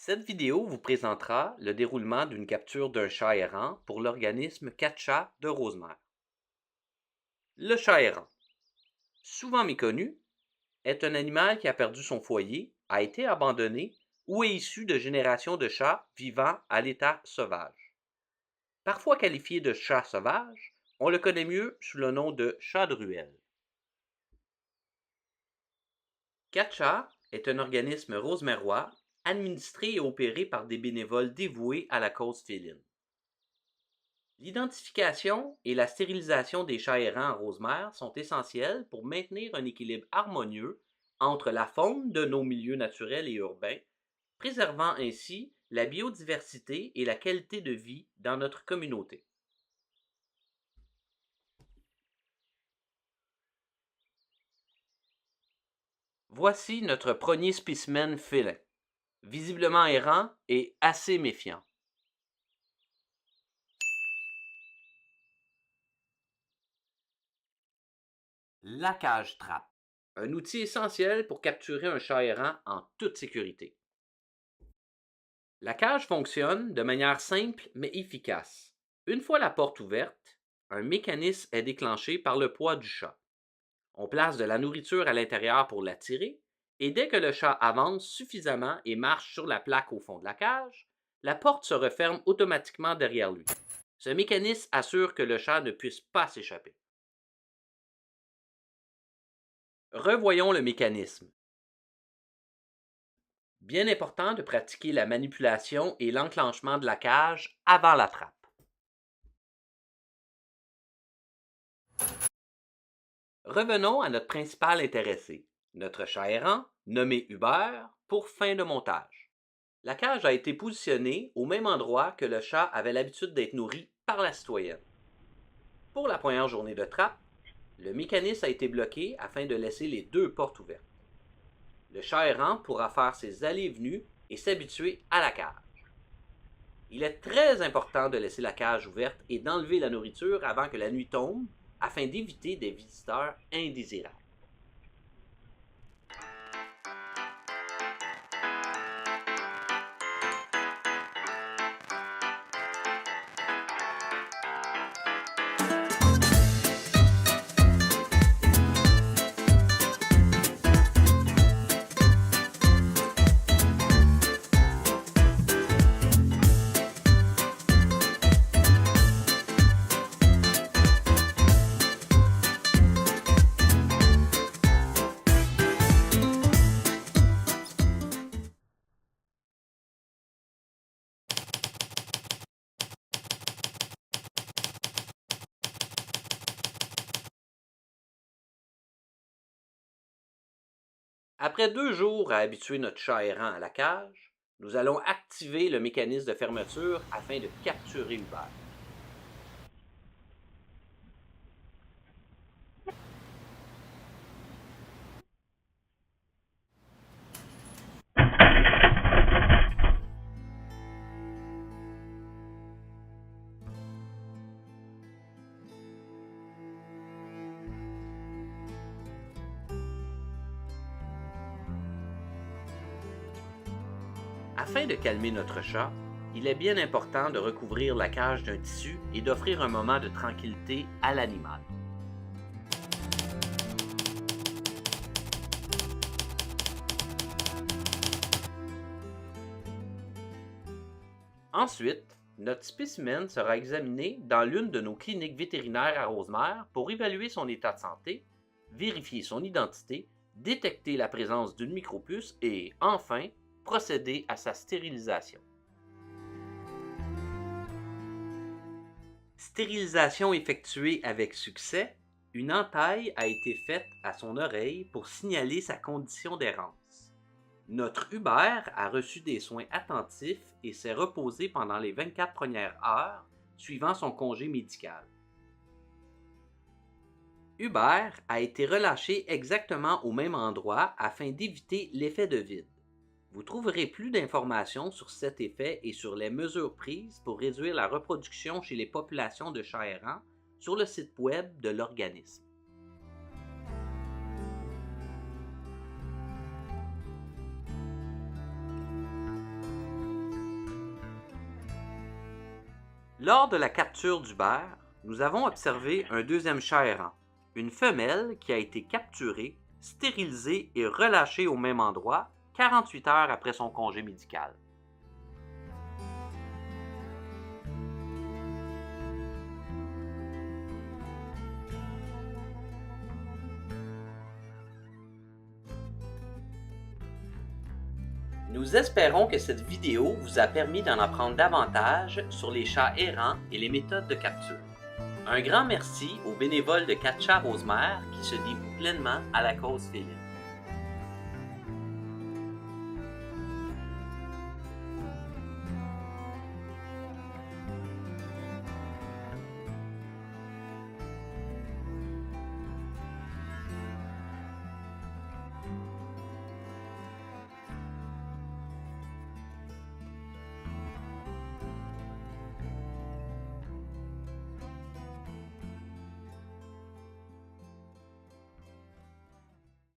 Cette vidéo vous présentera le déroulement d'une capture d'un chat errant pour l'organisme 4 de Rosemère. Le chat errant, souvent méconnu, est un animal qui a perdu son foyer, a été abandonné ou est issu de générations de chats vivant à l'état sauvage. Parfois qualifié de chat sauvage, on le connaît mieux sous le nom de chat de ruelle. 4 est un organisme rosemérois administré et opéré par des bénévoles dévoués à la cause féline. L'identification et la stérilisation des chats errants en Rosemère sont essentielles pour maintenir un équilibre harmonieux entre la faune de nos milieux naturels et urbains, préservant ainsi la biodiversité et la qualité de vie dans notre communauté. Voici notre premier spécimen félin, visiblement errant et assez méfiant. La cage trappe, un outil essentiel pour capturer un chat errant en toute sécurité. La cage fonctionne de manière simple mais efficace. Une fois la porte ouverte, un mécanisme est déclenché par le poids du chat. On place de la nourriture à l'intérieur pour l'attirer, et dès que le chat avance suffisamment et marche sur la plaque au fond de la cage, la porte se referme automatiquement derrière lui. Ce mécanisme assure que le chat ne puisse pas s'échapper. Revoyons le mécanisme. Bien important de pratiquer la manipulation et l'enclenchement de la cage avant la trappe. Revenons à notre principal intéressé, notre chat errant, nommé Hubert, pour fin de montage. La cage a été positionnée au même endroit que le chat avait l'habitude d'être nourri par la citoyenne. Pour la première journée de trappe, le mécanisme a été bloqué afin de laisser les deux portes ouvertes. Le chat errant pourra faire ses allées et venues et s'habituer à la cage. Il est très important de laisser la cage ouverte et d'enlever la nourriture avant que la nuit tombe afin d'éviter des visiteurs indésirables. Après 2 jours à habituer notre chat errant à la cage, nous allons activer le mécanisme de fermeture afin de capturer Hubert. Afin de calmer notre chat, il est bien important de recouvrir la cage d'un tissu et d'offrir un moment de tranquillité à l'animal. Ensuite, notre spécimen sera examiné dans l'une de nos cliniques vétérinaires à Rosemère pour évaluer son état de santé, vérifier son identité, détecter la présence d'une micropuce et, enfin, procéder à sa stérilisation. Stérilisation effectuée avec succès, une entaille a été faite à son oreille pour signaler sa condition d'errance. Notre Hubert a reçu des soins attentifs et s'est reposé pendant les 24 premières heures suivant son congé médical. Hubert a été relâché exactement au même endroit afin d'éviter l'effet de vide. Vous trouverez plus d'informations sur cet effet et sur les mesures prises pour réduire la reproduction chez les populations de chats errants sur le site web de l'organisme. Lors de la capture d'Hubert, nous avons observé un deuxième chat errant, une femelle qui a été capturée, stérilisée et relâchée au même endroit 48 heures après son congé médical. Nous espérons que cette vidéo vous a permis d'en apprendre davantage sur les chats errants et les méthodes de capture. Un grand merci aux bénévoles de Quatre Chats Rosemère qui se dévouent pleinement à la cause féline.